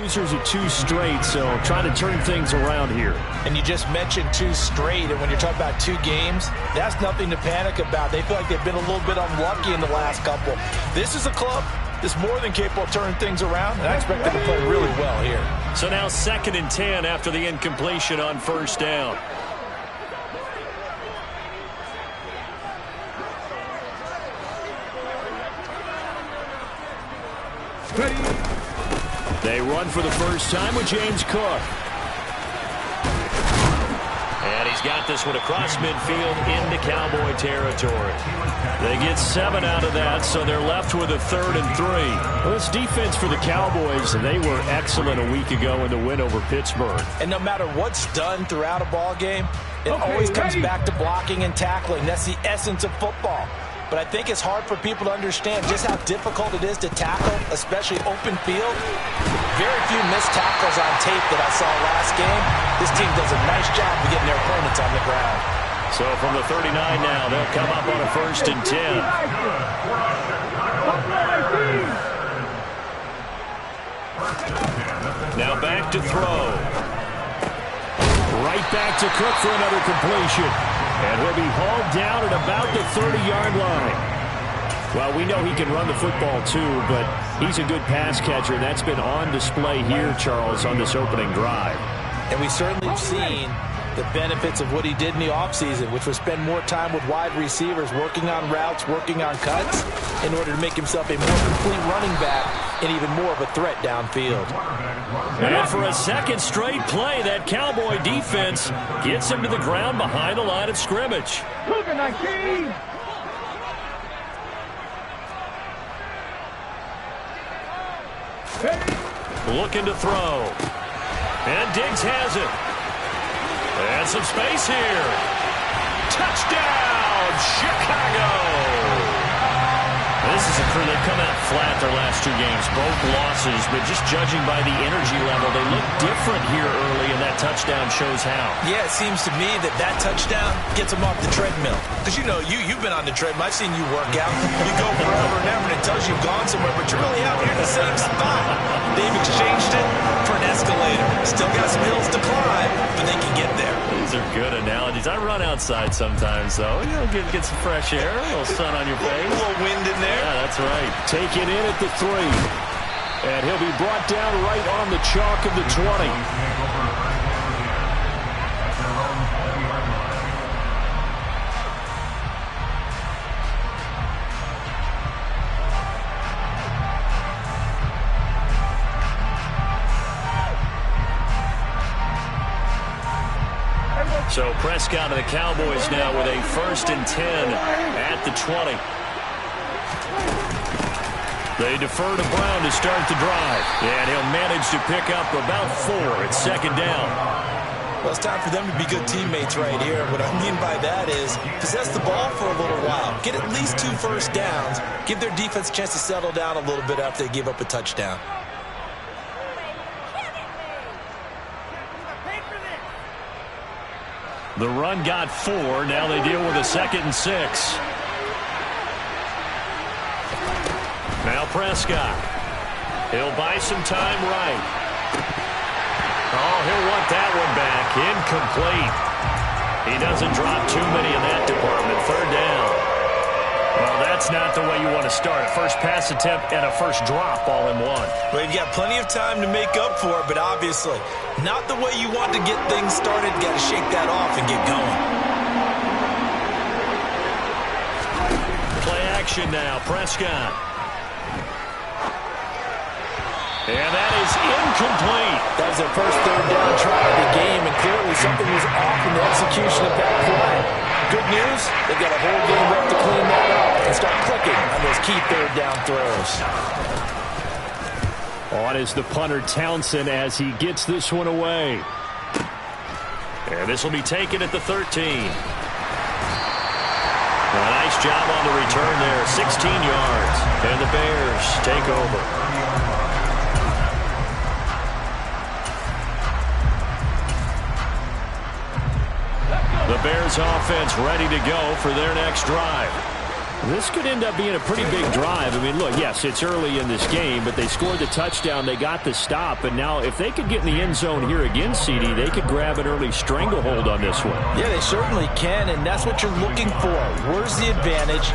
losers of 2 straight, so trying to turn things around here. And you just mentioned 2 straight, and when you're talking about 2 games, that's nothing to panic about. They feel like they've been a little bit unlucky in the last couple. This is a club that's more than capable of turning things around, and I expect them to play really well here. So now 2nd and 10 after the incompletion on 1st down. They run for the first time with James Cook. And he's got this one across midfield into Cowboy territory. They get 7 out of that, so they're left with a 3rd and 3. Well, this defense for the Cowboys, they were excellent a week ago in the win over Pittsburgh. And no matter what's done throughout a ball game, it always comes back to blocking and tackling. That's the essence of football. But I think it's hard for people to understand just how difficult it is to tackle, especially open field. Very few missed tackles on tape that I saw last game. This team does a nice job of getting their opponents on the ground. So from the 39 now, they'll come up on a 1st and 10. Now back to throw. Right back to Cook for another completion. And he'll be hauled down at about the 30-yard line. Well, we know he can run the football too, but he's a good pass catcher. That's been on display here, Charles, on this opening drive. And we certainly have seen the benefits of what he did in the offseason, which was spend more time with wide receivers, working on routes, working on cuts, in order to make himself a more complete running back and even more of a threat downfield. And for a 2nd straight play, that Cowboy defense gets him to the ground behind the line of scrimmage. Looking to throw. And Diggs has it. And some space here. Touchdown, Chicago! This is a crew that come out flat their last 2 games, both losses, but just judging by the energy level, they look different here early, and that touchdown shows how. Yeah, it seems to me that touchdown gets them off the treadmill. Because, you know, you've been on the treadmill. I've seen you work out. You go forever and ever, and it tells you you've gone somewhere, but you're really out here in the same spot. They've exchanged it for an escalator. Still got some hills to climb, but they can get there. These are good analogies. I run outside sometimes, though. You know, get some fresh air, a little sun on your face. A little wind in there. Yeah, that's right. Taken in at the 3. And he'll be brought down right on the chalk of the 20. So Prescott and the Cowboys now with a 1st and 10 at the 20. They defer to Brown to start the drive. And he'll manage to pick up about 4 at 2nd down. Well, it's time for them to be good teammates right here. What I mean by that is possess the ball for a little while. Get at least 2 first downs. Give their defense a chance to settle down a little bit after they give up a touchdown. The run got 4. Now they deal with a 2nd and 6. Now Prescott. He'll buy some time right. Oh, he'll want that one back. Incomplete. He doesn't drop too many in that department. 3rd down. Well, that's not the way you want to start. A first pass attempt and a first drop all in one. Well, you've got plenty of time to make up for it, but obviously not the way you want to get things started. Got to shake that off and get going. Play action now. Prescott. And that is incomplete. That was their first 3rd down try of the game, and clearly something was off in the execution of that play. Good news, they've got a whole game left to clean that up and start clicking on those key 3rd down throws. On is the punter Townsend as he gets this one away. And this will be taken at the 13. A nice job on the return there, 16 yards. And the Bears take over. The Bears offense ready to go for their next drive. This could end up being a pretty big drive. I mean, look, yes, it's early in this game, but they scored the touchdown. They got the stop. And now if they could get in the end zone here again, CD, they could grab an early stranglehold on this one. Yeah, they certainly can, and that's what you're looking for. Where's the advantage?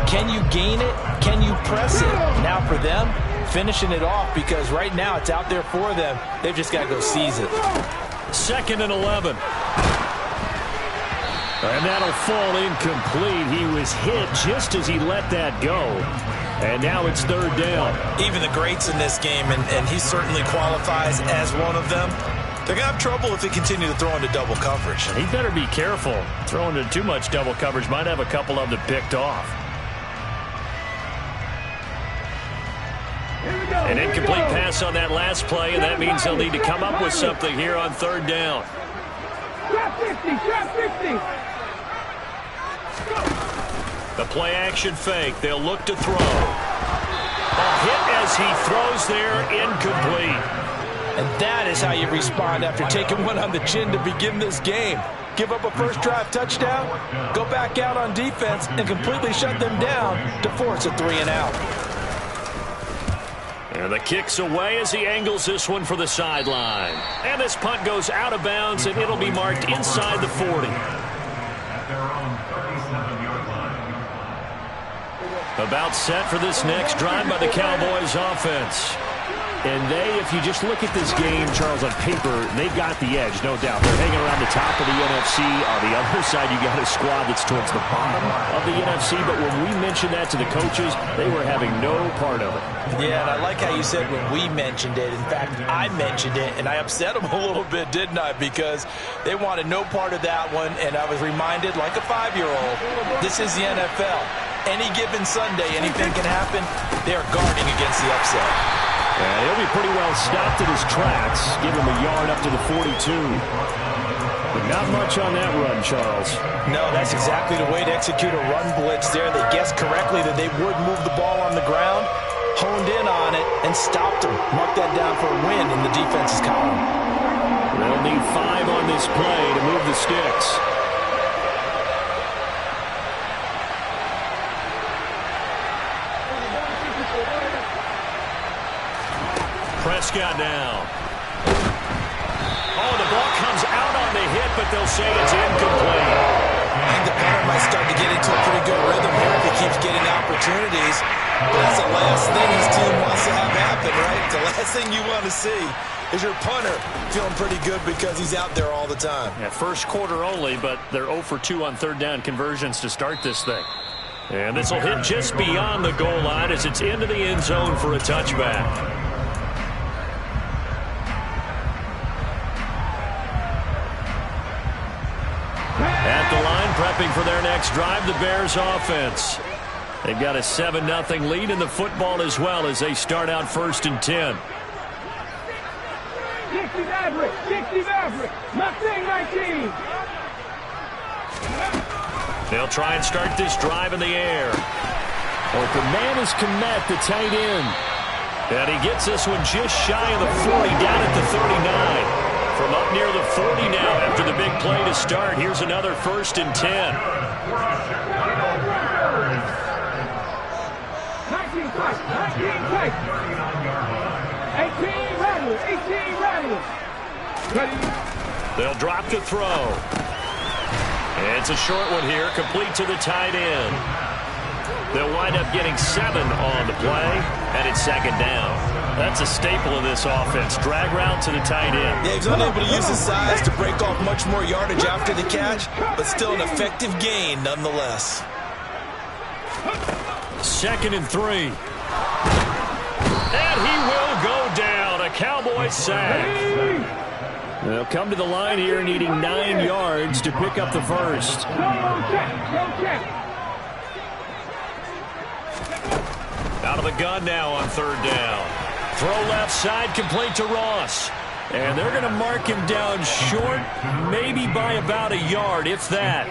Can you gain it? Can you press it? Now for them, finishing it off, because right now it's out there for them. They've just got to go seize it. 2nd and 11. And that'll fall incomplete. He was hit just as he let that go. And now it's 3rd down. Even the greats in this game, and he certainly qualifies as one of them, they're going to have trouble if they continue to throw into double coverage. He better be careful. Throwing into too much double coverage might have a couple of them picked off. An incomplete pass on that last play, and that means they'll need to come up with something here on 3rd down. Trap 50, trap 50. The play action fake. They'll look to throw. A hit as he throws there, incomplete. And that is how you respond after taking one on the chin to begin this game. Give up a first drive touchdown, go back out on defense, and completely shut them down to force a 3-and-out. And the kick's away as he angles this one for the sideline. And this punt goes out of bounds, and it'll be marked inside the 40. About set for this next drive by the Cowboys offense. And they, if you just look at this game, Charles, on paper, they've got the edge, no doubt. They're hanging around the top of the NFC. On the other side, you got a squad that's towards the bottom of the NFC. But when we mentioned that to the coaches, they were having no part of it. Yeah, and I like how you said when we mentioned it. In fact, I mentioned it, and I upset them a little bit, didn't I? Because they wanted no part of that one, and I was reminded, like a 5-year-old, this is the NFL. Any given Sunday, anything can happen. They are guarding against the upset. And he'll be pretty well stopped at his tracks. Give him a yard up to the 42. But not much on that run, Charles. No, that's exactly the way to execute a run blitz there. They guessed correctly that they would move the ball on the ground, honed in on it, and stopped them. Mark that down for a win in the defense's column. They'll need 5 on this play to move the sticks. Prescott now. Oh, the ball comes out on the hit, but they'll say it's incomplete. I think the punter might start to get into a pretty good rhythm here if he keeps getting opportunities. But that's the last thing his team wants to have happen, right? The last thing you want to see is your punter feeling pretty good because he's out there all the time. Yeah, first quarter only, but they're 0 for 2 on 3rd down conversions to start this thing. And this will hit just beyond the goal line as it's into the end zone for a touchback. At the line, prepping for their next drive, the Bears offense. They've got a 7-0 lead in the football as well as they start out 1st and 10. 60 Maverick, 60 Maverick, Mustang 19. They'll try and start this drive in the air. Open man is Kmet, the tight end. And he gets this one just shy of the 40, down at the 39. From up near the 40 now after the big play to start. Here's another 1st and 10. 19 tight, 19 tight. 18 rattlers, 18 rattlers. They'll drop to throw. And it's a short one here, complete to the tight end. They'll wind up getting 7 on the play, and it's 2nd down. That's a staple of this offense. Drag route to the tight end. Yeah, he's unable to use his size to break off much more yardage after the catch, but still an effective gain nonetheless. 2nd and 3. And he will go down. A Cowboy sack. They'll come to the line here needing 9 yards to pick up the first. Out of the gun now on 3rd down. Throw left side, complete to Ross. And they're going to mark him down short, maybe by about a yard, if that.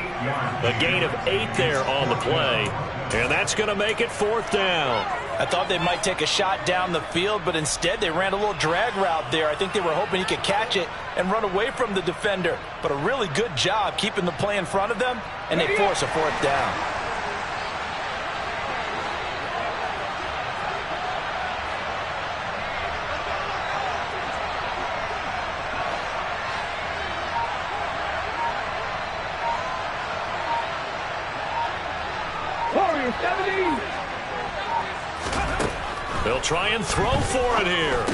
A gain of 8 there on the play. And that's going to make it 4th down. I thought they might take a shot down the field, but instead they ran a little drag route there. I think they were hoping he could catch it and run away from the defender. But a really good job keeping the play in front of them, and they force a 4th down. here. 70. They'll try and throw for it here.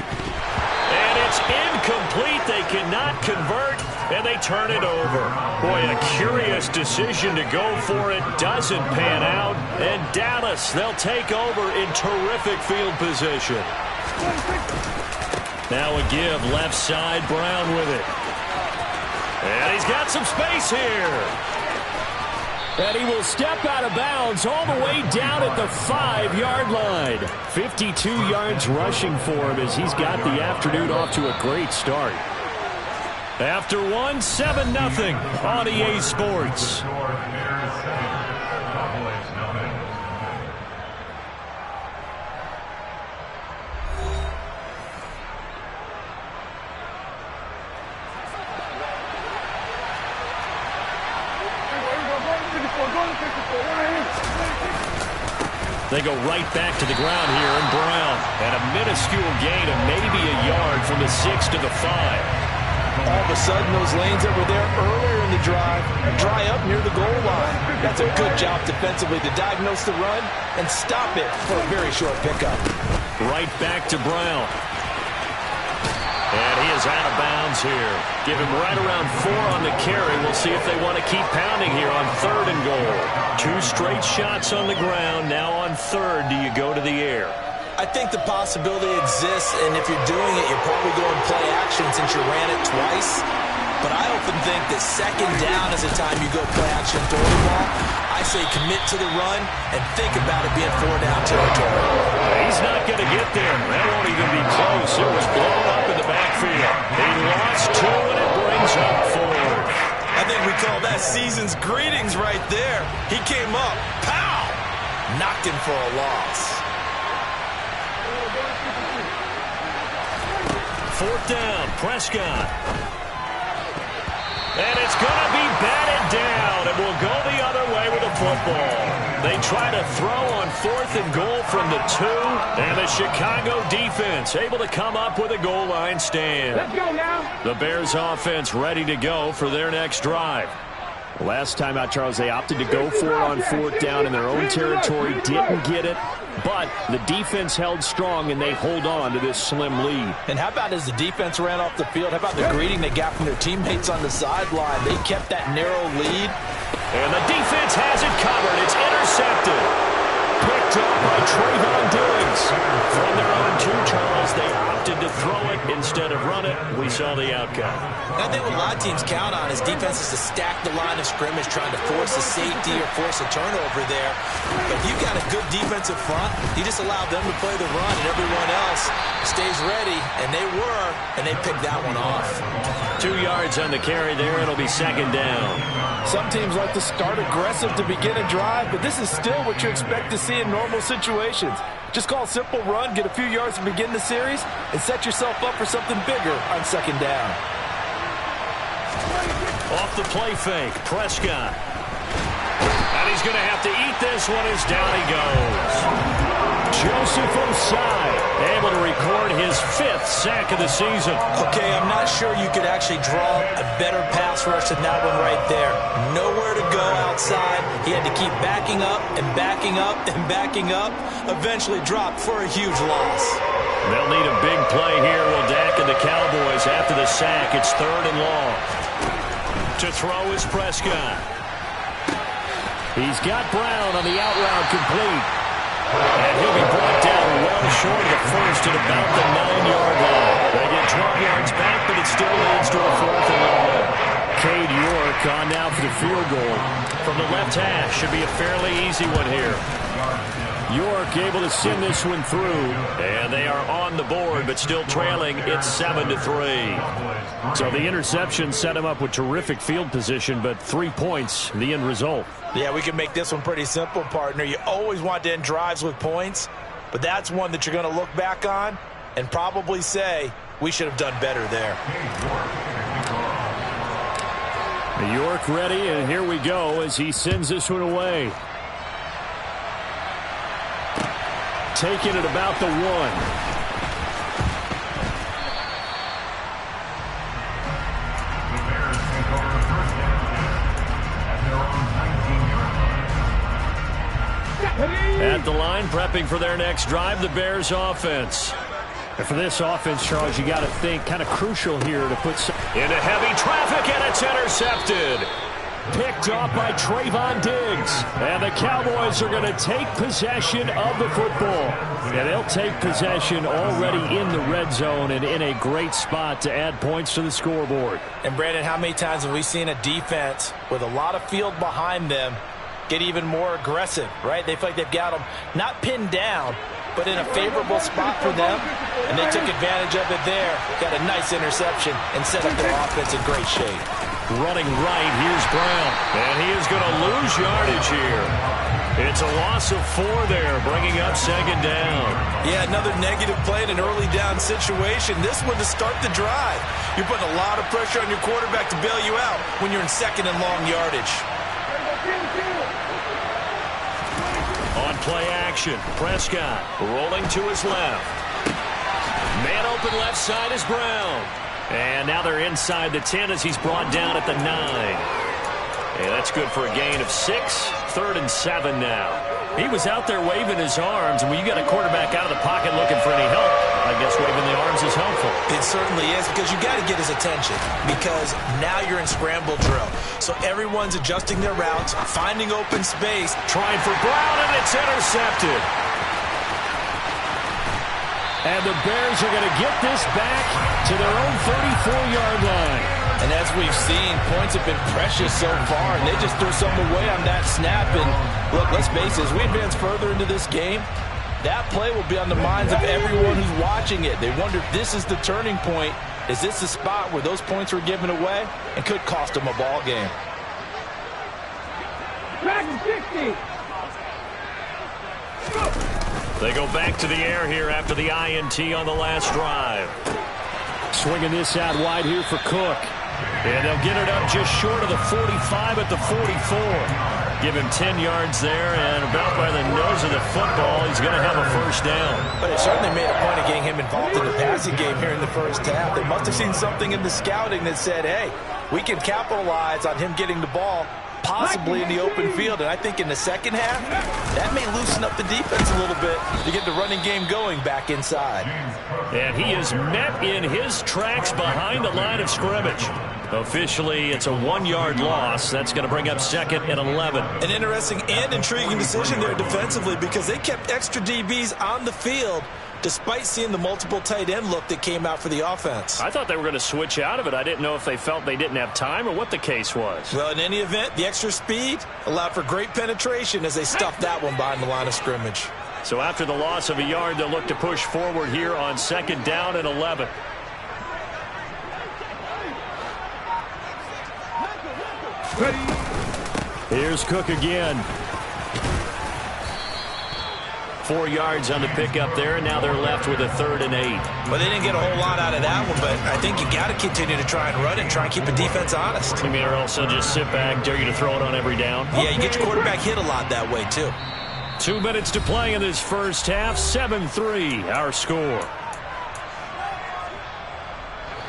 And it's incomplete. They cannot convert, and they turn it over. Boy, a curious decision to go for it. Doesn't pan out. And Dallas, they'll take over in terrific field position. Now a give, left side, Brown with it. And he's got some space here. And he will step out of bounds all the way down at the 5-yard line. 52 yards rushing for him as he's got the afternoon off to a great start. After one, 7-0 on EA Sports. They go right back to the ground here, and Brown at a minuscule gain of maybe a yard from the 6 to the 5. All of a sudden, those lanes that were there earlier in the drive dry up near the goal line. That's a good job defensively to diagnose the run and stop it for a very short pickup. Right back to Brown. And he is out of bounds here. Give him right around 4 on the carry. We'll see if they want to keep pounding here on 3rd and goal. 2 straight shots on the ground. Now on 3rd, do you go to the air? I think the possibility exists, and if you're doing it, you're probably going play action since you ran it twice. But I often think that 2nd down is the time you go play action throw the ball. I say commit to the run and think about it being 4-down territory. He's not going to get there. That won't even be close. It was blown up in the backfield. He lost 2, and it brings up 4. I think we call that season's greetings right there. He came up, pow! Knocked him for a loss. 4th down, Prescott. And it's going to be batted down, and we'll go the other way with the football. They try to throw on 4th and goal from the 2, and the Chicago defense able to come up with a goal line stand. Let's go now. The Bears offense ready to go for their next drive. Last time out, Charles, they opted to go for it on 4th down in their own territory. Didn't get it, but the defense held strong, and they hold on to this slim lead. And how about as the defense ran off the field, how about the greeting they got from their teammates on the sideline? They kept that narrow lead. And the defense has it covered. It's intercepted. Picked up by Trayvon Diggs. From their own 2, Charles, they opted to throw it instead of run it. We saw the outcome. And I think what a lot of teams count on is defenses to stack the line of scrimmage, trying to force a safety or force a turnover there. But if you've got a good defensive front, you just allow them to play the run, and everyone else stays ready. And they were, and they picked that one off. 2 yards on the carry there. It'll be 2nd down. Some teams like to start aggressive to begin a drive, but this is still what you expect to see in normal situations. Just call a simple run, get a few yards to begin the series, and set yourself up for something bigger on 2nd down. Off the play fake, Prescott. And he's going to have to eat this one as down he goes. Joseph Ossai able to record his 5th sack of the season. Okay, I'm not sure you could actually draw a better pass rush than that one right there. Nowhere to go outside. He had to keep backing up and backing up and backing up. Eventually dropped for a huge loss. They'll need a big play here. Will Dak and the Cowboys after the sack. It's 3rd and long. To throw is Prescott. He's got Brown on the out route complete. And he'll be brought down well short of the 1st at about the 9-yard line. They get 12 yards back, but it still leads to a 4th and long. Cade York on now for the field goal. From the left hash, should be a fairly easy one here. York able to send this one through. And they are on the board, but still trailing. It's 7-3. So the interception set him up with terrific field position, but 3 points, the end result. Yeah, we can make this one pretty simple, partner. You always want to end drives with points, but that's one that you're going to look back on and probably say, we should have done better there. York ready, and here we go as he sends this one away. Taking it about the 1. At the line, prepping for their next drive, the Bears offense. And for this offense, Charles, you got to think kind of crucial here to put some into heavy traffic, and it's intercepted. Picked off by Trayvon Diggs. And the Cowboys are going to take possession of the football. And they'll take possession already in the red zone and in a great spot to add points to the scoreboard. And, Brandon, how many times have we seen a defense with a lot of field behind them get even more aggressive, right? They feel like they've got them not pinned down, but in a favorable spot for them, and they took advantage of it there. Got a nice interception and set up their offense in great shape. Running right, here's Brown, and he is going to lose yardage here. It's a loss of 4 there, bringing up second down. Yeah, another negative play in an early down situation. This one to start the drive. You're putting a lot of pressure on your quarterback to bail you out when you're in second and long yardage. On play action, Prescott rolling to his left. Man open left side is Brown. And now they're inside the 10 as he's brought down at the 9. And that's good for a gain of 6. 3rd and 7 now. He was out there waving his arms, and when you got a quarterback out of the pocket looking for any help, I guess waving the arms is helpful. It certainly is, because you got to get his attention, because now you're in scramble drill. So everyone's adjusting their routes, finding open space. Trying for Brown, and it's intercepted. And the Bears are going to get this back to their own 34-yard line. And as we've seen, points have been precious so far, and they just threw some away on that snap. And look, let's face it, as we advance further into this game, that play will be on the minds of everyone who's watching it. They wonder if this is the turning point. Is this the spot where those points were given away and could cost them a ball game? They go back to the air here after the INT on the last drive. Swinging this out wide here for Cook. And they'll get it up just short of the 45 at the 44. Give him 10 yards there, and about by the nose of the football, he's going to have a first down. But it certainly made a point of getting him involved in the passing game here in the first half. They must have seen something in the scouting that said, hey, we can capitalize on him getting the ball possibly in the open field. And I think in the second half, that may loosen up the defense a little bit to get the running game going back inside. And he is met in his tracks behind the line of scrimmage. Officially, it's a 1-yard loss. That's going to bring up second and 11. An interesting and intriguing decision there defensively, because they kept extra DBs on the field despite seeing the multiple tight end look that came out for the offense. I thought they were going to switch out of it. I didn't know if they felt they didn't have time or what the case was. Well, in any event, the extra speed allowed for great penetration as they stuffed that one behind the line of scrimmage. So after the loss of a yard, they'll look to push forward here on second down and 11. Here's Cook again. 4 yards on the pickup there, and now they're left with a 3rd and 8. Well, they didn't get a whole lot out of that one, but I think you got to continue to try and run it and try and keep the defense honest. You mean, or else they'll just sit back, dare you to throw it on every down? Yeah, you get your quarterback hit a lot that way, too. 2 minutes to play in this first half. 7-3, our score.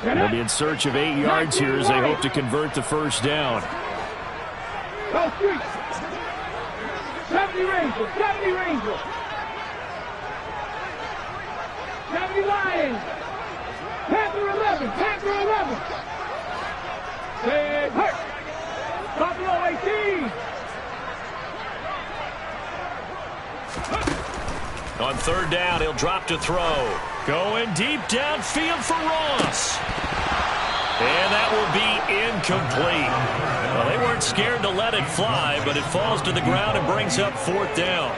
They'll be in search of 8 yards here as they hope to convert the first down. 70 Rangers, 70 Rangers. 70 Lions. Panther 11, Panther 11. Big hurt. Buffalo 18. On 3rd down, he'll drop to throw. Going deep downfield for Ross. And that will be incomplete. Well, they weren't scared to let it fly, but it falls to the ground and brings up 4th down.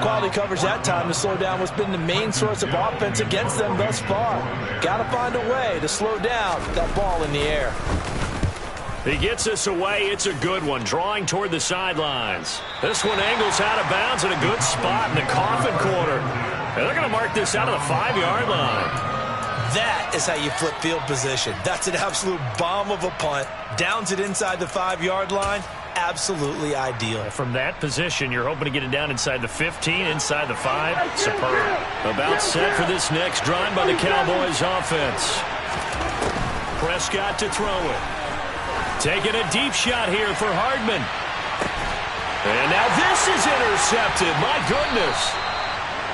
Quality coverage that time to slow down what's been the main source of offense against them thus far. Got to find a way to slow down that ball in the air. He gets us away. It's a good one, drawing toward the sidelines. This one angles out of bounds in a good spot in the coffin corner. And they're going to mark this out of the 5-yard line. That is how you flip field position. That's an absolute bomb of a punt. Downs it inside the 5-yard line. Absolutely ideal. From that position, you're hoping to get it down inside the 15, inside the 5. Superb. About set for this next drive by the Cowboys offense. Prescott to throw it. Taking a deep shot here for Hardman. And now this is intercepted. My goodness.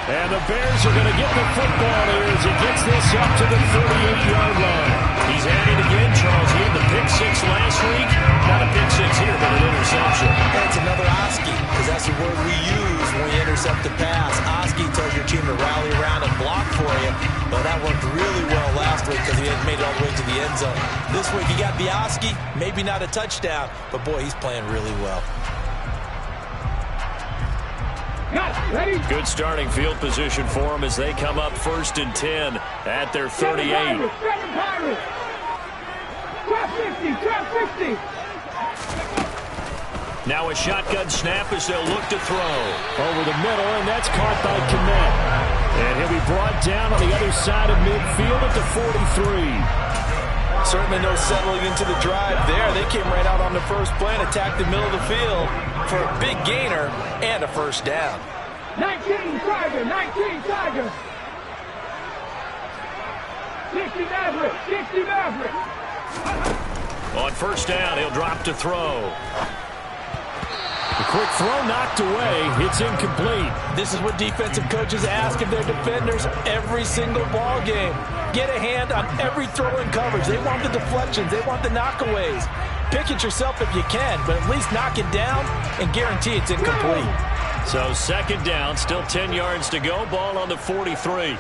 And the Bears are going to get the football here as he gets this up to the 38-yard line. He's at it again, Charles. He had the pick six last week. Not a pick six here, but an interception. That's another Oski, because that's the word we use when we intercept the pass. Oski tells your team to rally around and block for you. Well, that worked really well last week because he had made it all the way to the end zone. This week he got the Oski, maybe not a touchdown, but boy, he's playing really well. Good starting field position for them as they come up 1st and 10 at their 38. Now a shotgun snap as they'll look to throw. Over the middle, and that's caught by Kmet. And he'll be brought down on the other side of midfield at the 43. Certainly no settling into the drive there. They came right out on the first play and attacked the middle of the field for a big gainer and a first down. 19 Tiger, 19 Tiger. 60 Maverick, 60 Maverick. On first down, he'll drop to throw. The quick throw knocked away. It's incomplete. This is what defensive coaches ask of their defenders every single ball game. Get a hand on every throw in coverage. They want the deflections. They want the knockaways. Pick it yourself if you can, but at least knock it down and guarantee it's incomplete. So 2nd down, still 10 yards to go. Ball on the 43.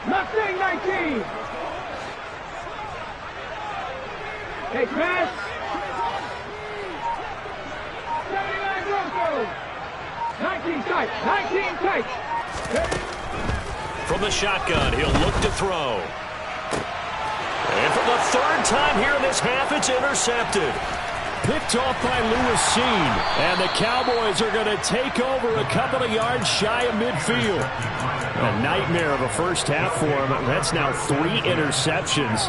Mustang 19. Hey, Chris. 79 Broncos. 19 tight, 19 tight. From the shotgun, he'll look to throw. And for the 3rd time here in this half, it's intercepted. Picked off by Lewis Cine. And the Cowboys are going to take over a couple of yards shy of midfield. A nightmare of a first half for him. That's now 3 interceptions.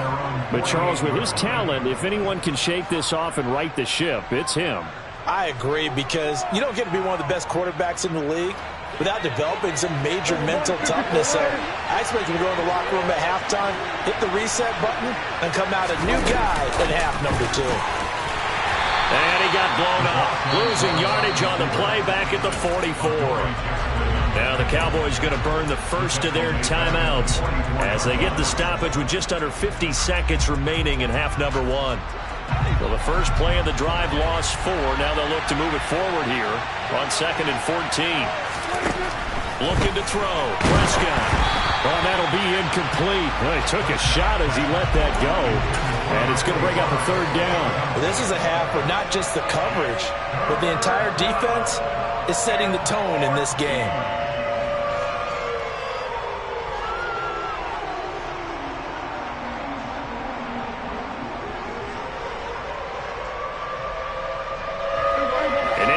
But Charles, with his talent, if anyone can shake this off and right the ship, it's him. I agree, because you don't get to be one of the best quarterbacks in the league without developing some major mental toughness. So I expect him to go in the locker room at halftime, hit the reset button, and come out a new guy in half number 2. And he got blown up, losing yardage on the play back at the 44. Now the Cowboys going to burn the first of their timeouts as they get the stoppage with just under 50 seconds remaining in half number 1. Well, the first play of the drive lost 4. Now they'll look to move it forward here on 2nd and 14. Looking to throw. Prescott. Oh, that'll be incomplete. Well, he took a shot as he let that go. And it's going to bring up a 3rd down. Well, this is a half where not just the coverage, but the entire defense is setting the tone in this game.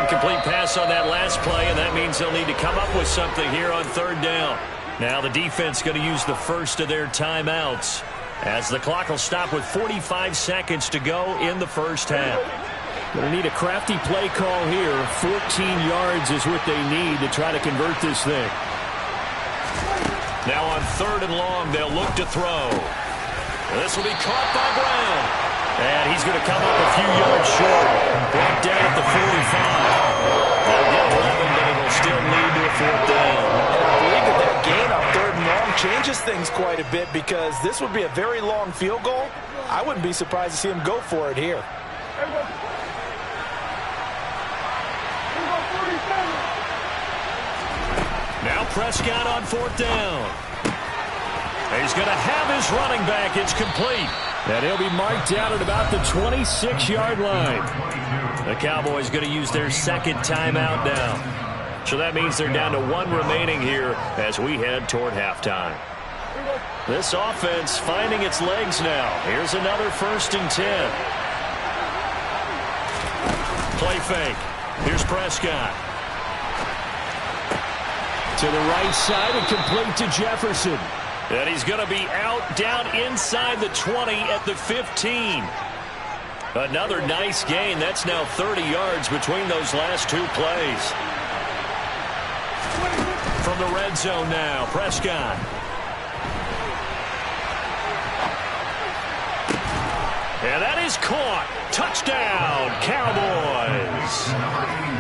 Incomplete pass on that last play, and that means they'll need to come up with something here on 3rd down. Now the defense going to use the first of their timeouts as the clock will stop with 45 seconds to go in the first half. Going to need a crafty play call here. 14 yards is what they need to try to convert this thing. Now on 3rd and long, they'll look to throw. This will be caught by Brown. And he's going to come up a few yards short. Brought down at the 45. They'll get 11, but it'll still lead to a 4th down. And I believe that gain on 3rd and long changes things quite a bit, because this would be a very long field goal. I wouldn't be surprised to see him go for it here. Now Prescott on 4th down. He's going to have his running back. It's complete. And he'll be marked down at about the 26-yard line. The Cowboys going to use their 2nd timeout now. So that means they're down to 1 remaining here as we head toward halftime. This offense finding its legs now. Here's another 1st and 10. Play fake. Here's Prescott. To the right side and complete to Jefferson. And he's going to be out down inside the 20 at the 15. Another nice gain. That's now 30 yards between those last 2 plays. From the red zone now, Prescott. And that is caught. Touchdown, Cowboys.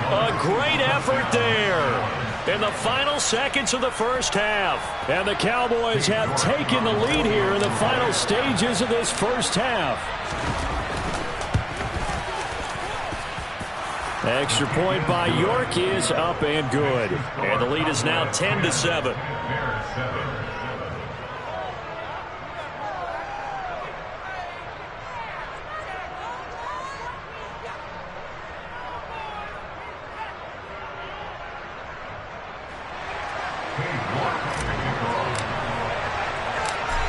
A great effort there in the final seconds of the first half. And the Cowboys have taken the lead here in the final stages of this first half. Extra point by York is up and good. And the lead is now 10-7.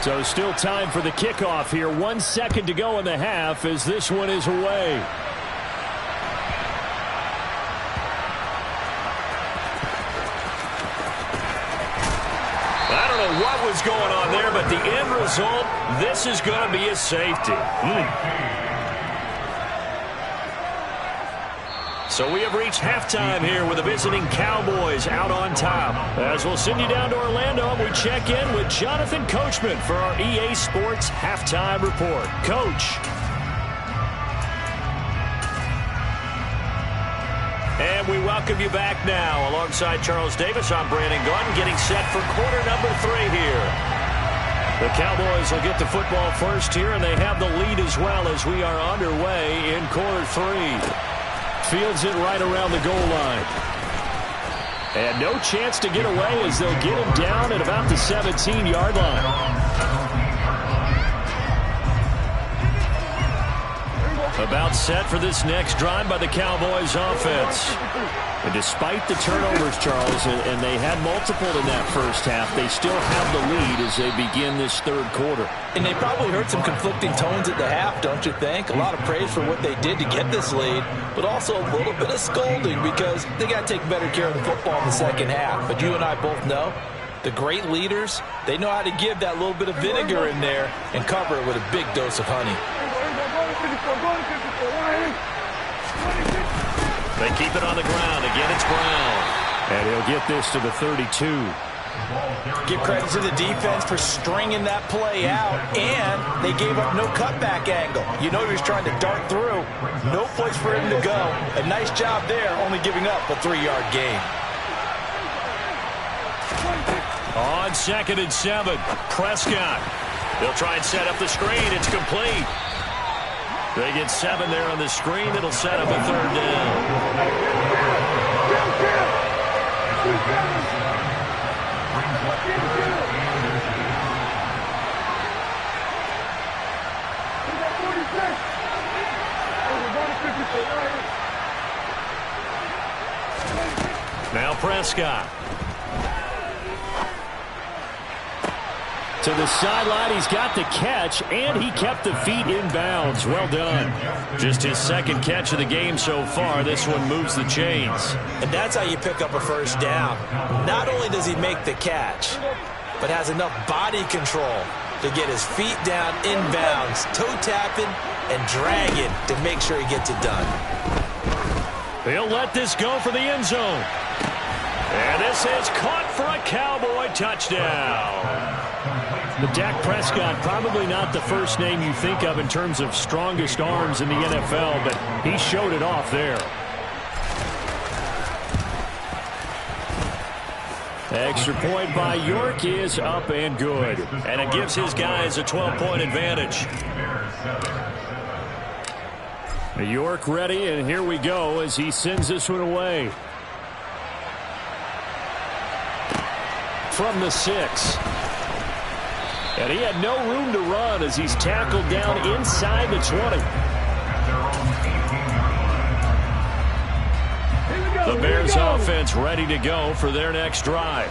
So still time for the kickoff here. 1 second to go in the half as this one is away. I don't know what was going on there, but the end result, this is going to be a safety. So we have reached halftime here with the visiting Cowboys out on top. As we'll send you down to Orlando, we check in with Jonathan Coachman for our EA Sports Halftime Report. Coach. And we welcome you back now. Alongside Charles Davis, I'm Brandon Gaudin, getting set for quarter number 3 here. The Cowboys will get the football first here, and they have the lead as well as we are underway in quarter 3. Fields it right around the goal line. And no chance to get away as they'll get him down at about the 17-yard line. About set for this next drive by the Cowboys offense. And despite the turnovers, Charles, and they had multiple in that first half, they still have the lead as they begin this third quarter. And they probably heard some conflicting tones at the half, don't you think? A lot of praise for what they did to get this lead, but also a little bit of scolding because they got to take better care of the football in the second half. But you and I both know the great leaders, they know how to give that little bit of vinegar in there and cover it with a big dose of honey. They keep it on the ground. Again, it's Brown. And he'll get this to the 32. Give credit to the defense for stringing that play out, and they gave up no cutback angle. You know he was trying to dart through. No place for him to go. A nice job there, only giving up a 3-yard gain. On 2nd and 7, Prescott. They'll try and set up the screen. It's complete. They get 7 there on the screen. It'll set up a 3rd down. Now Prescott. To the sideline, he's got the catch, and he kept the feet in bounds. Well done. Just his 2nd catch of the game so far. This one moves the chains. And that's how you pick up a first down. Not only does he make the catch, but has enough body control to get his feet down in bounds, toe tapping and dragging to make sure he gets it done. He'll let this go for the end zone. And this is caught for a Cowboy touchdown. But Dak Prescott, probably not the first name you think of in terms of strongest arms in the NFL, but he showed it off there. Extra point by York is up and good. And it gives his guys a 12-point advantage. York ready, and here we go as he sends this one away. From the 6. And he had no room to run as he's tackled down inside the 20. The Bears offense ready to go for their next drive.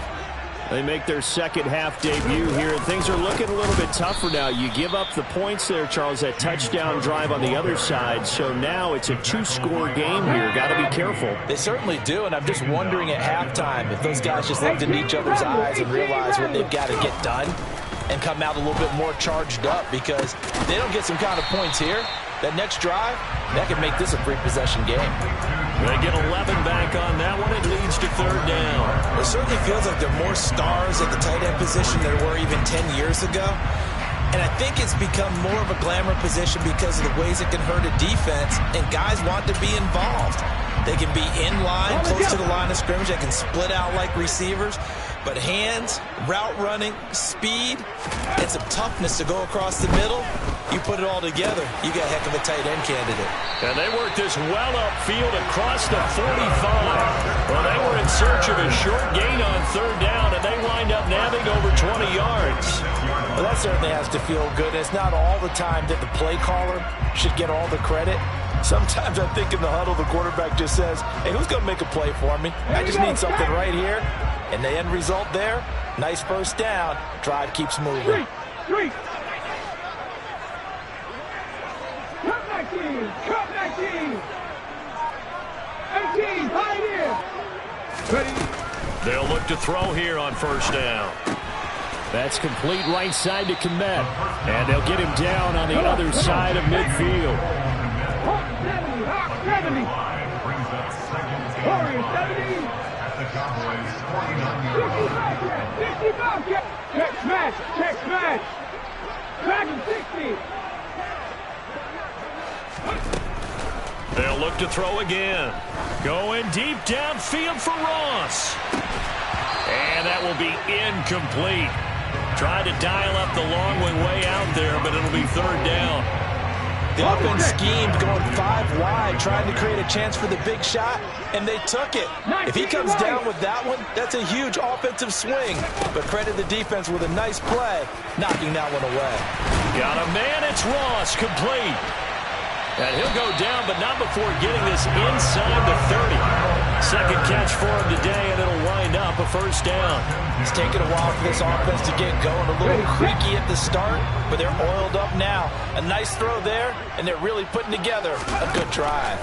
They make their second half debut here, and things are looking a little bit tougher now. You give up the points there, Charles, that touchdown drive on the other side. So now it's a 2-score game here. Got to be careful. They certainly do, and I'm just wondering at halftime if those guys just looked into each other's eyes and realize what they've got to get done and come out a little bit more charged up, because if they don't get some kind of points here, that next drive, that could make this a free-possession game. They get 11 back on that one. It leads to 3rd down. It certainly feels like there are more stars at the tight end position than there were even 10 years ago. And I think it's become more of a glamour position because of the ways it can hurt a defense, and guys want to be involved. They can be in line, close to the line of scrimmage. They can split out like receivers. But hands, route running, speed, and some toughness to go across the middle, you put it all together, you got a heck of a tight end candidate. And they worked this well upfield across the 45. Well, they were in search of a short gain on third down, and they wind up nabbing over 20 yards. Well, that certainly has to feel good. It's not all the time that the play caller should get all the credit. Sometimes I think in the huddle, the quarterback just says, hey, who's going to make a play for me? I just need something right here. And the end result there, nice first down. Drive keeps moving. Three. Cut 19. Cut 19. 18. Pioneer. Ready. They'll look to throw here on first down. That's complete right side to Kmet. And they'll get him down on the other side of midfield. 70. Warriors 70. 65. Check smash. Dragon 60. They'll look to throw again. Going deep downfield for Ross. And that will be incomplete. Tried to dial up the long one way out there, but it'll be third down. The offense schemed going 5 wide, trying to create a chance for the big shot, and they took it. If he comes down with that one, that's a huge offensive swing. But credit the defense with a nice play, knocking that one away. Got a man, it's Ross, complete. And he'll go down, but not before getting this inside the 30. Second catch for him today, and it'll wind up a first down. It's taken a while for this offense to get going. A little creaky at the start, but they're oiled up now. A nice throw there, and they're really putting together a good drive.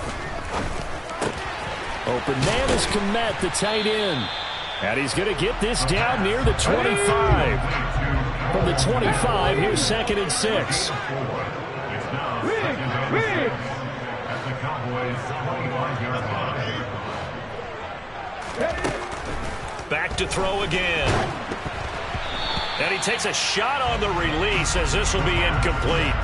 Open man is Kmet, the tight end. And he's going to get this down near the 25. From the 25, here's 2nd and 6. Back to throw again. And he takes a shot on the release as this will be incomplete.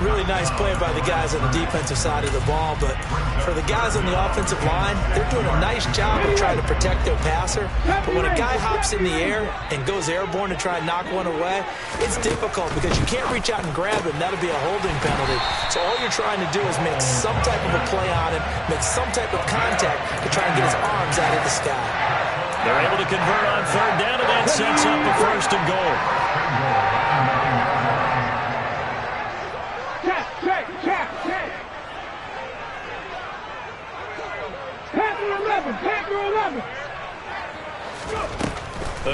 Really nice play by the guys on the defensive side of the ball, but for the guys on the offensive line, they're doing a nice job of trying to protect their passer. But when a guy hops in the air and goes airborne to try and knock one away, it's difficult because you can't reach out and grab him. That'll be a holding penalty. So all you're trying to do is make some type of a play on him, make some type of contact to try and get his arms out of the sky. They're able to convert on third down, and that sets up a first and goal. Panther 11.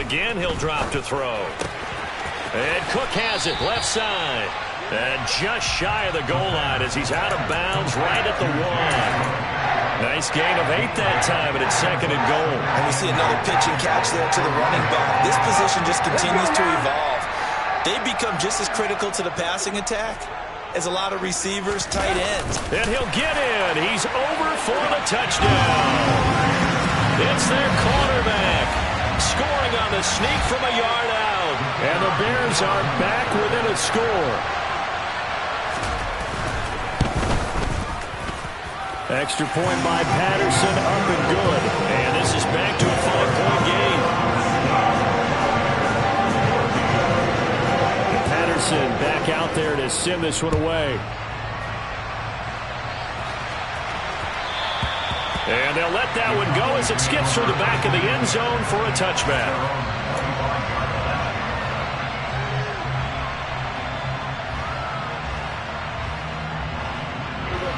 Again, he'll drop to throw. And Cook has it, left side. And just shy of the goal line as he's out of bounds right at the 1. Nice gain of 8 that time, and it's 2nd and goal. And we see another pitch and catch there to the running back. This position just continues to evolve. They become just as critical to the passing attack as a lot of receivers, tight ends. And he'll get in. He's over for the touchdown. It's their quarterback scoring on the sneak from a yard out. And the Bears are back within a score. Extra point by Patterson, up and good. And this is back to a 5-point game. Patterson back out there to send this one away. And they'll let that one go as it skips through the back of the end zone for a touchback.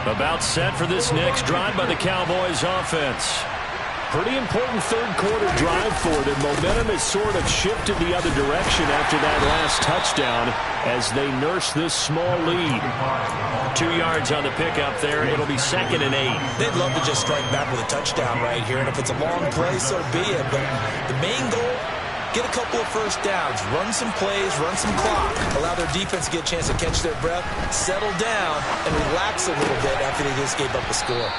About set for this next drive by the Cowboys offense. Pretty important third quarter drive for them. Momentum has sort of shifted the other direction after that last touchdown as they nurse this small lead. 2 yards on the pickup there. It'll be 2nd and 8. They'd love to just strike back with a touchdown right here, and if it's a long play, so be it. But the main goal, get a couple of first downs, run some plays, run some clock, allow their defense to get a chance to catch their breath, settle down, and relax a little bit after they just gave up a score.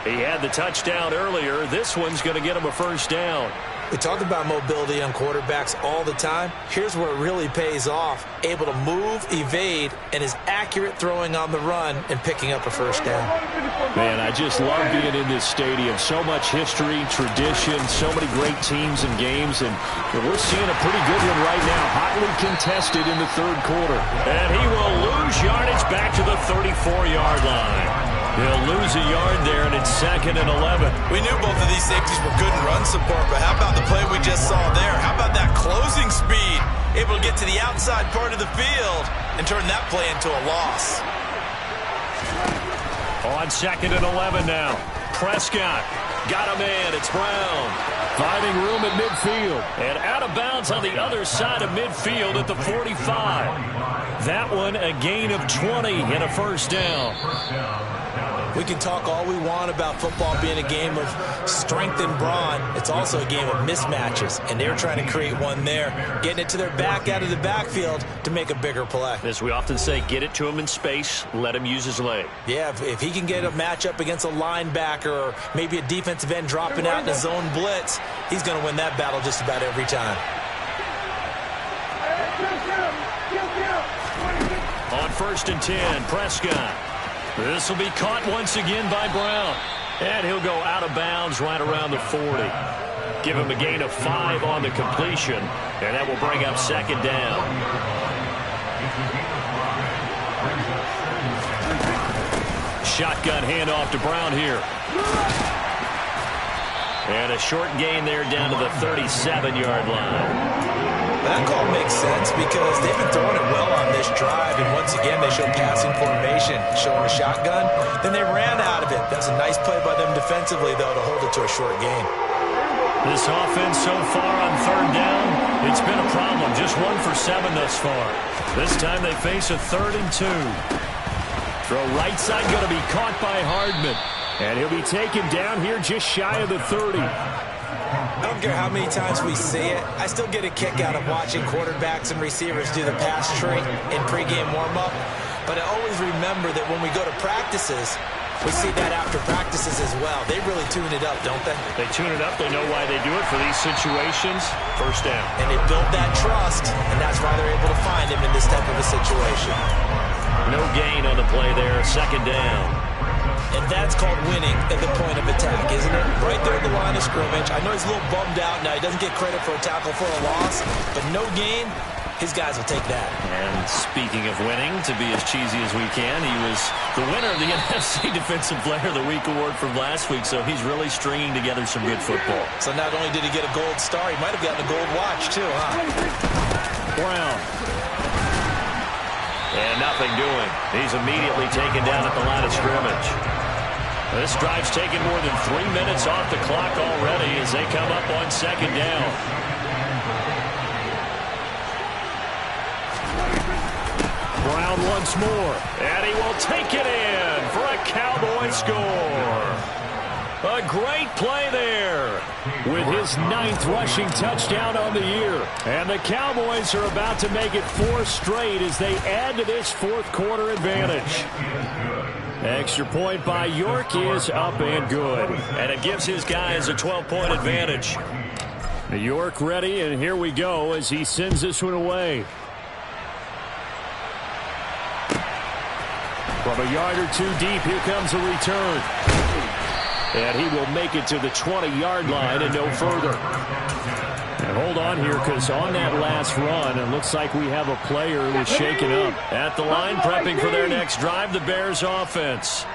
He had the touchdown earlier. This one's going to get him a first down. We talk about mobility on quarterbacks all the time. Here's where it really pays off. Able to move, evade, and is accurate throwing on the run and picking up a first down. Man, I just love being in this stadium. So much history, tradition, so many great teams and games, and we're seeing a pretty good one right now. Hotly contested in the third quarter. And he will lose yardage back to the 34-yard line. He'll lose a yard there, and it's 2nd and 11. We knew both of these safeties were good in run support, but how about the play we just saw there? How about that closing speed? Able to get to the outside part of the field and turn that play into a loss. On 2nd and 11 now. Prescott got a man. It's Brown. Finding room at midfield. And out of bounds on the other side of midfield at the 45. That one a gain of 20 and a first down. We can talk all we want about football being a game of strength and brawn. It's also a game of mismatches, and they're trying to create one there, getting it to their back out of the backfield to make a bigger play. As we often say, get it to him in space, let him use his leg. Yeah, if he can get a matchup against a linebacker or maybe a defensive end dropping out in a zone blitz, he's going to win that battle just about every time. On 1st and 10, Prescott. This will be caught once again by Brown. And he'll go out of bounds right around the 40. Give him a gain of 5 on the completion. And that will bring up 2nd down. Shotgun handoff to Brown here. And a short gain there down to the 37-yard line. That call makes sense because they've been throwing it well on this drive, and once again they show passing formation, showing a shotgun. Then they ran out of it. That's a nice play by them defensively, though, to hold it to a short gain. This offense so far on 3rd down, it's been a problem. Just 1 for 7 thus far. This time they face a 3rd and 2. Throw right side going to be caught by Hardman. And he'll be taken down here just shy of the 30. I don't care how many times we see it. I still get a kick out of watching quarterbacks and receivers do the pass tree in pregame warm-up. But I always remember that when we go to practices, we see that after practices as well. They really tune it up, don't they? They tune it up. They know why they do it for these situations. First down. And they built that trust, and that's why they're able to find him in this type of a situation. No gain on the play there. 2nd down. And that's called winning at the point of attack, isn't it? Right there at the line of scrimmage. I know he's a little bummed out now. He doesn't get credit for a tackle for a loss, but no gain, his guys will take that. And speaking of winning, to be as cheesy as we can, he was the winner of the NFC Defensive Player of the Week award from last week, so he's really stringing together some good football. So not only did he get a gold star, he might have gotten a gold watch too, huh? Brown. And nothing doing. He's immediately taken down at the line of scrimmage. This drive's taken more than 3 minutes off the clock already as they come up on 2nd down. Brown once more. And he will take it in for a Cowboy score. A great play there. With his 9th rushing touchdown on the year. And the Cowboys are about to make it 4 straight as they add to this 4th quarter advantage. Extra point by York is up and good. And it gives his guys a 12-point advantage. York ready, and here we go as he sends this one away. From a yard or 2 deep, here comes a return. And he will make it to the 20-yard line and no further. And hold on here, because on that last run, it looks like we have a player who's shaken up. At the line, prepping for their next drive, the Bears offense.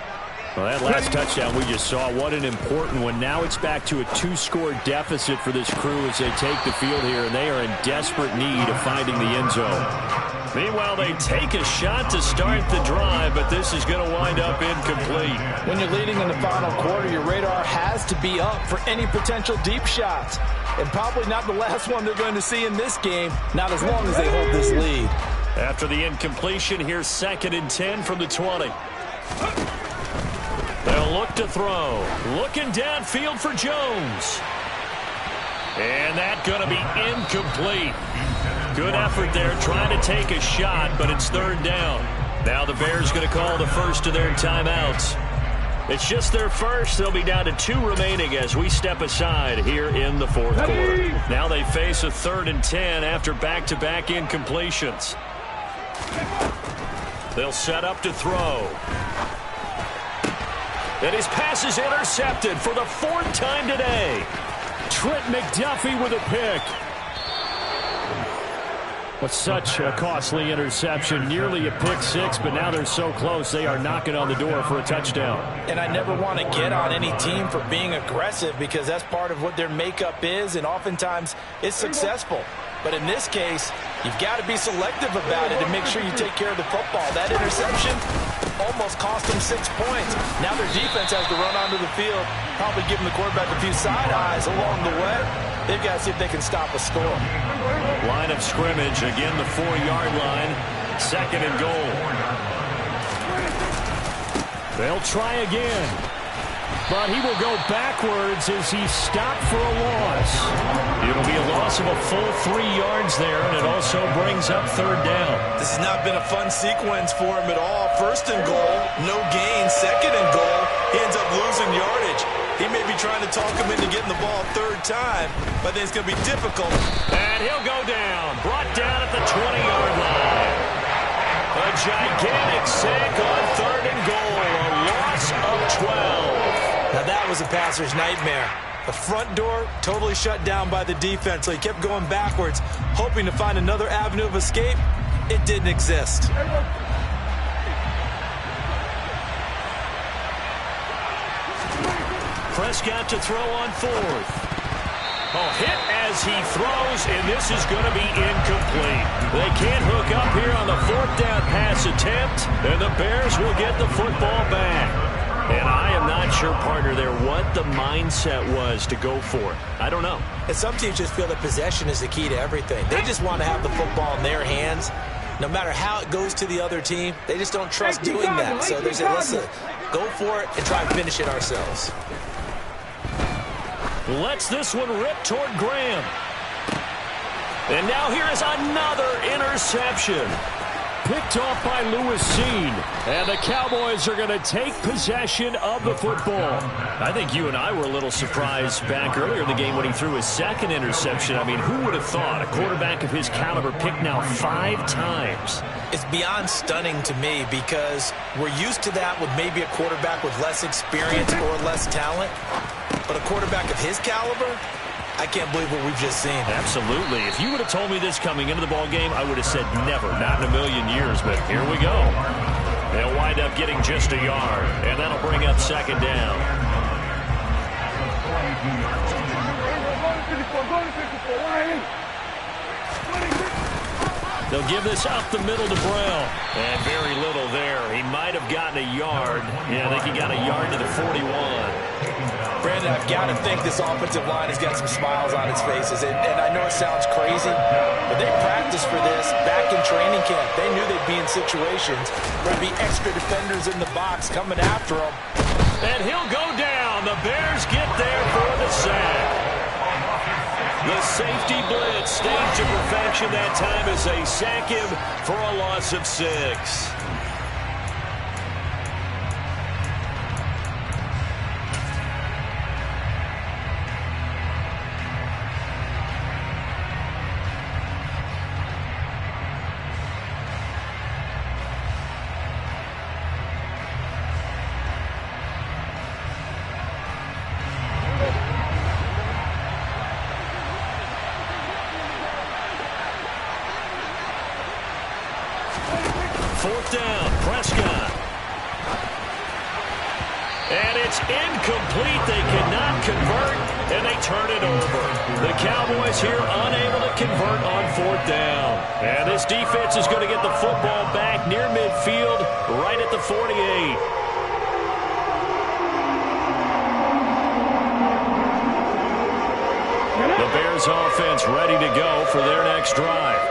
Well, that last touchdown we just saw, what an important one. Now it's back to a 2-score deficit for this crew as they take the field here, and they are in desperate need of finding the end zone. Meanwhile, they take a shot to start the drive, but this is going to wind up incomplete. When you're leading in the final quarter, your radar has to be up for any potential deep shots. And probably not the last one they're going to see in this game, not as long as they hold this lead. After the incompletion, here's 2nd and 10 from the 20. They'll look to throw. Looking downfield for Jones. And that's going to be incomplete. Good effort there, trying to take a shot, but it's 3rd down. Now the Bears going to call the first of their timeouts. It's just their first. They'll be down to 2 remaining as we step aside here in the fourth quarter. Now they face a 3rd and 10 after back-to-back incompletions. They'll set up to throw. And his pass is intercepted for the 4th time today. Trent McDuffie with a pick. But such a costly interception, nearly a pick six, but now they're so close they are knocking on the door for a touchdown. And I never want to get on any team for being aggressive because that's part of what their makeup is, and oftentimes it's successful. But in this case, you've got to be selective about it and make sure you take care of the football. That interception almost cost them 6 points. Now their defense has to run onto the field, probably giving the quarterback a few side eyes along the way. They've got to see if they can stop a score. Line of scrimmage, again the 4-yard line. 2nd and goal. They'll try again. But he will go backwards as he's stopped for a loss. It'll be a loss of a full 3 yards there, and it also brings up 3rd down. This has not been a fun sequence for him at all. 1st and goal, no gain. 2nd and goal, he ends up losing yardage. He may be trying to talk him into getting the ball 3rd time, but I think it's going to be difficult. And he'll go down, brought down at the 20-yard line. A gigantic sack on 3rd and goal, a loss of 12. Now that was a passer's nightmare. The front door totally shut down by the defense, so he kept going backwards, hoping to find another avenue of escape. It didn't exist. Prescott to throw on 4th. Oh, hit as he throws, and this is going to be incomplete. They can't hook up here on the 4th down pass attempt, and the Bears will get the football back. And I am not sure, partner, there what the mindset was to go for it. I don't know. And some teams just feel that possession is the key to everything. They just want to have the football in their hands. No matter how it goes to the other team, they just don't trust doing that. So they say, let's go for it and try and finish it ourselves. Lets this one rip toward Graham. And now here is another interception. Picked off by Lewis Cine. And the Cowboys are going to take possession of the football. I think you and I were a little surprised back earlier in the game when he threw his 2nd interception. I mean, who would have thought a quarterback of his caliber picked now 5 times? It's beyond stunning to me because we're used to that with maybe a quarterback with less experience or less talent. But a quarterback of his caliber, I can't believe what we've just seen. Absolutely. If you would have told me this coming into the ball game, I would have said never, not in a million years. But here we go. They'll wind up getting just a yard, and that'll bring up 2nd down. They'll give this up the middle to Brown. And very little there. He might have gotten a yard. Yeah, I think he got a yard to the 41. Brandon, I've got to think this offensive line has got some smiles on its faces. And I know it sounds crazy, but they practiced for this back in training camp. They knew they'd be in situations where there'd be extra defenders in the box coming after them. And he'll go down. The Bears get there for the sack. The safety blitz staged to perfection that time as they sack him for a loss of 6. Incomplete. They cannot convert, and they turn it over. The Cowboys here unable to convert on 4th down. And this defense is going to get the football back near midfield, right at the 48. The Bears offense ready to go for their next drive.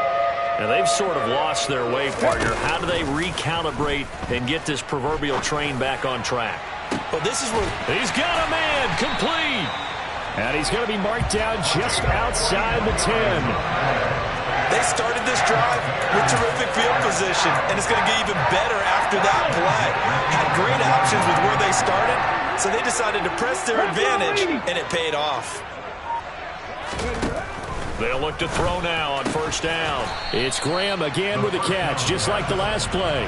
And they've sort of lost their way, partner. How do they recalibrate and get this proverbial train back on track? Well, this is where he's got a man complete. And he's going to be marked down just outside the 10. They started this drive with terrific field position, and it's going to get even better after that play. Had great options with where they started, so they decided to press their advantage, and it paid off. They'll look to throw now on first down. It's Graham again with a catch, just like the last play.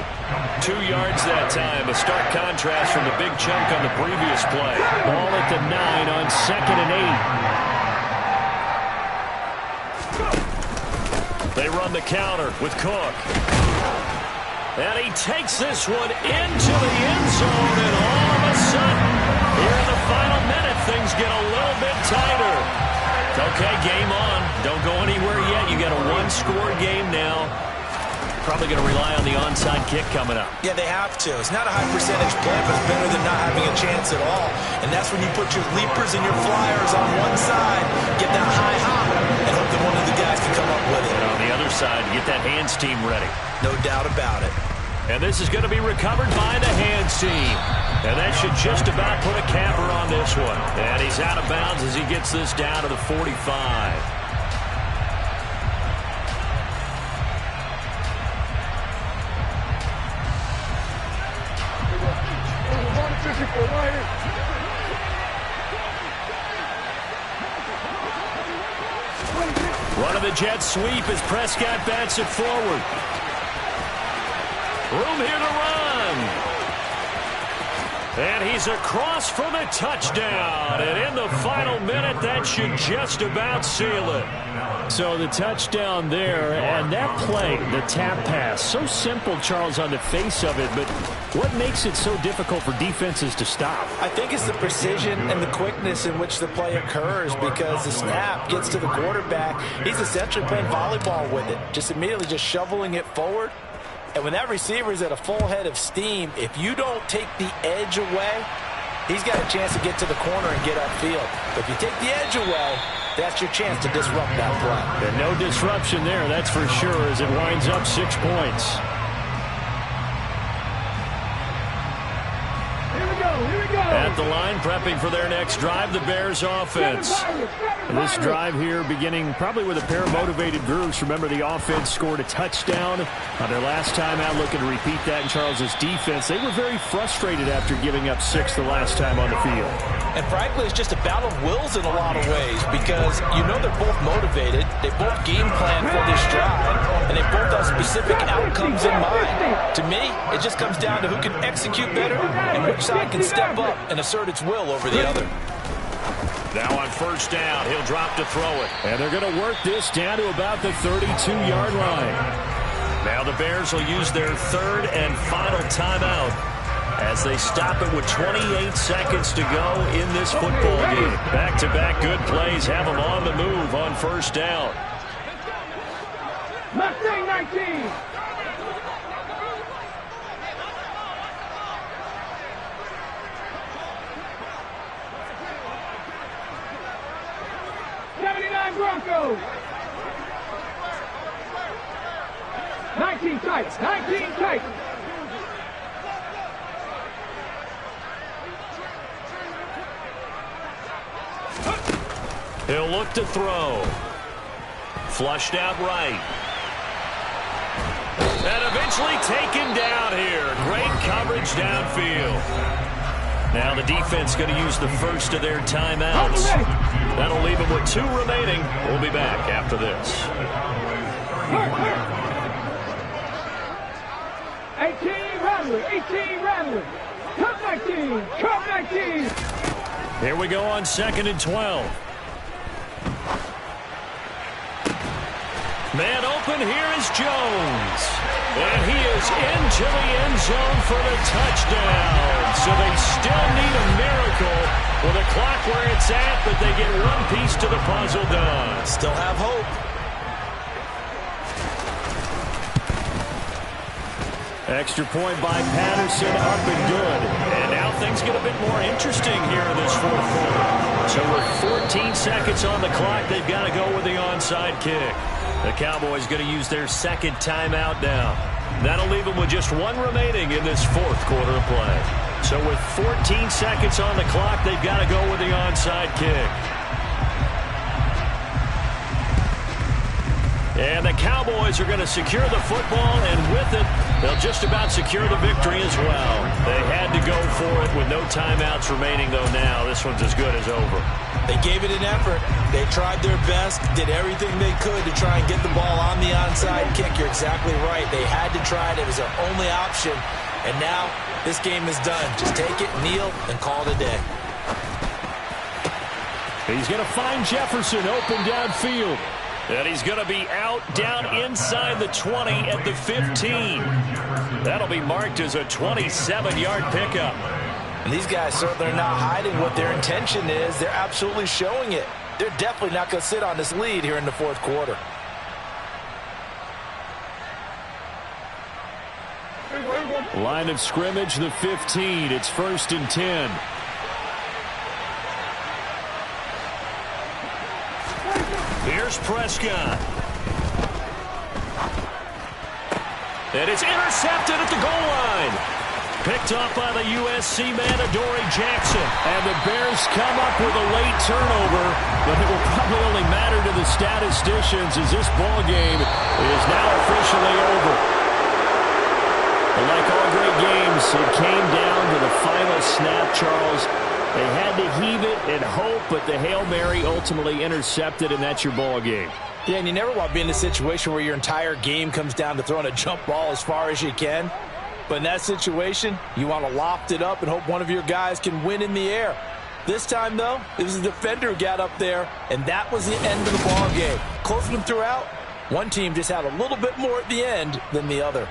2 yards that time, a stark contrast from the big chunk on the previous play. Ball at the 9 on 2nd and 8. They run the counter with Cook. And he takes this one into the end zone, and all of a sudden, here in the final minute, things get a little bit tighter. Okay, game on. Don't go anywhere yet. You got a one-score game now. Probably going to rely on the onside kick coming up. Yeah, they have to. It's not a high-percentage play, but it's better than not having a chance at all. And that's when you put your leapers and your flyers on one side, get that high hop, and hope that one of the guys can come up with it. And on the other side, get that hands team ready. No doubt about it. And this is going to be recovered by the hands team. And that should just about put a capper on this one. And he's out of bounds as he gets this down to the 45. Run of the jet sweep as Prescott bats it forward. Room here to run. And he's across for the touchdown. And in the final minute, that should just about seal it. So the touchdown there, and that play, the tap pass, so simple, Charles, on the face of it, but what makes it so difficult for defenses to stop? I think it's the precision and the quickness in which the play occurs, because the snap gets to the quarterback. He's essentially playing volleyball with it, just immediately just shoveling it forward. And when that receiver is at a full head of steam, if you don't take the edge away, he's got a chance to get to the corner and get upfield. But if you take the edge away, that's your chance to disrupt that play. And no disruption there, that's for sure, as it winds up 6 points. At the line, prepping for their next drive, the Bears offense. And this drive here beginning probably with a pair of motivated groups. Remember, the offense scored a touchdown on their last time out, looking to repeat that in Charles's defense. They were very frustrated after giving up 6 the last time on the field. And frankly, it's just a battle of wills in a lot of ways, because you know they're both motivated, they both game plan for this drive, and they both have specific outcomes in mind. To me, it just comes down to who can execute better and which side can step up and assert its will over the other. Now on first down, he'll drop to throw it. And they're going to work this down to about the 32-yard line. Now the Bears will use their third and final timeout as they stop it with 28 seconds to go in this football game. Back-to-back good plays have them on the move on first down. Mustang 19. Broncos. 19 tight. 19 tight. He'll look to throw. Flushed out right. And eventually taken down here. Great coverage downfield. Now the defense going to use the first of their timeouts. That'll leave them with 2 remaining. We'll be back after this. 18 Rattler, 18 Rattler. Cup 19, Cup 19. Here we go on 2nd and 12. Man open, here is Jones. And he is into the end zone for the touchdown. So they still need a miracle with the clock where it's at, but they get one piece to the puzzle done. Still have hope. Extra point by Patterson, up and good. And now things get a bit more interesting here in this fourth quarter. So with 14 seconds on the clock, they've got to go with the onside kick. The Cowboys going to use their second timeout now. That'll leave them with just 1 remaining in this fourth quarter of play. So with 14 seconds on the clock, they've got to go with the onside kick. And the Cowboys are going to secure the football, and with it, they'll just about secure the victory as well. They had to go for it with no timeouts remaining, though now this one's as good as over. They gave it an effort. They tried their best, did everything they could to try and get the ball on the onside kick. You're exactly right. They had to try it. It was their only option. And now this game is done. Just take it, kneel, and call it a day. He's going to find Jefferson open downfield. And he's going to be out down inside the 20 at the 15. That'll be marked as a 27-yard pickup. And these guys certainly are not hiding what their intention is. They're absolutely showing it. They're definitely not going to sit on this lead here in the fourth quarter. Line of scrimmage, the 15. It's 1st and 10. Here's Prescott. And it's intercepted at the goal line. Picked up by the USC man, Adoree Jackson. And the Bears come up with a late turnover, but it will probably only matter to the statisticians as this ball game is now officially over. But like all great games, it came down to the final snap, Charles. They had to heave it and hope, but the Hail Mary ultimately intercepted, and that's your ball game. Yeah, and you never want to be in a situation where your entire game comes down to throwing a jump ball as far as you can. But in that situation, you want to loft it up and hope one of your guys can win in the air. This time, though, it was the defender who got up there, and that was the end of the ball game. Close to them throughout. One team just had a little bit more at the end than the other.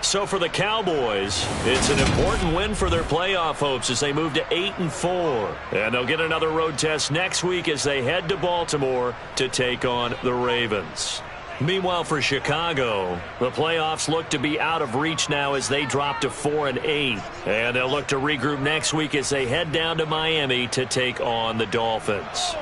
So for the Cowboys, it's an important win for their playoff hopes as they move to 8-4. And they'll get another road test next week as they head to Baltimore to take on the Ravens. Meanwhile, for Chicago, the playoffs look to be out of reach now as they drop to 4-8. And they'll look to regroup next week as they head down to Miami to take on the Dolphins.